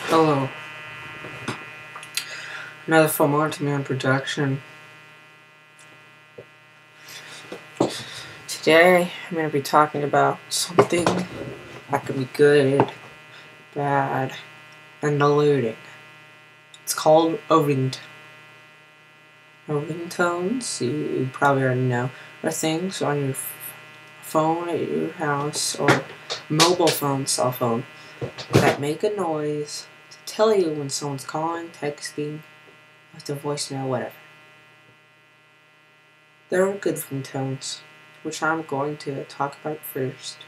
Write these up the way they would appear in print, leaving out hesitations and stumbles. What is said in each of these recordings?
Hello. Another fullmonteman production. Today, I'm going to be talking about something that can be good, bad, and eluding. It's called a ringtone. Ringtones, you probably already know, are things on your phone at your house or mobile phone, cell phone, that make a noise to tell you when someone's calling, texting, left a voicemail, whatever. There are good ringtones, which I'm going to talk about first.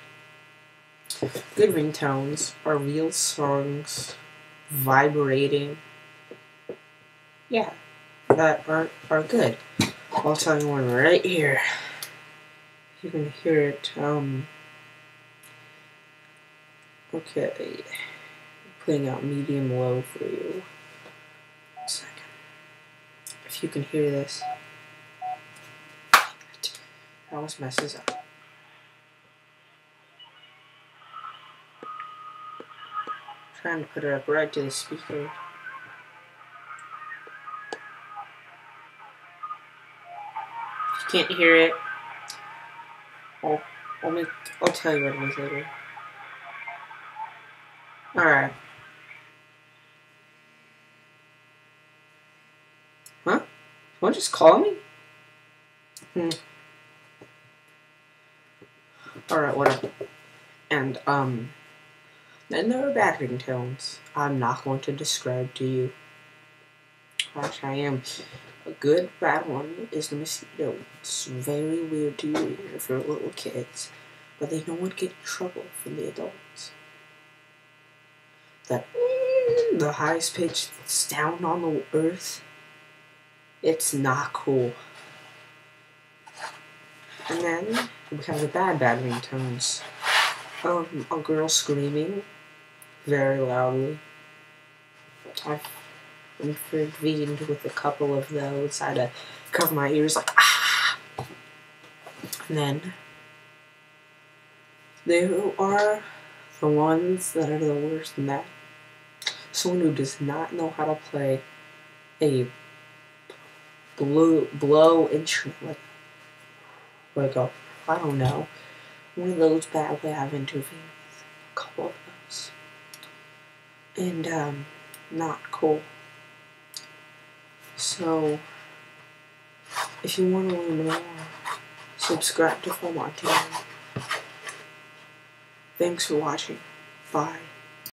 Good ringtones are real songs vibrating. Yeah, that are good. I'll tell you one right here. You can hear it. Okay. Putting out medium low for you. 1 second. If you can hear this. It always messes up. I'm trying to put it up right to the speaker. If you can't hear it, I'll tell you what it is later. Alright. Huh? Someone just call me? Alright, whatever. And, then there are bad ringtones. I'm not going to describe to you. Actually, I am. A good bad one is the mosquito. It's very weird to hear for little kids, but they don't get in trouble from the adults. That the highest pitch sound on the earth, it's not cool. And then we have the bad ringtones. A girl screaming very loudly. I've intervened with a couple of those. I had to cover my ears like, ah! And then there are the ones that are the worst than that. Someone who does not know how to play a blow instrument, like a, I don't know, one of those badly. I've intervened with a couple of those. And, not cool. So, if you want to learn more, subscribe to fullmonteman. Thanks for watching. Bye.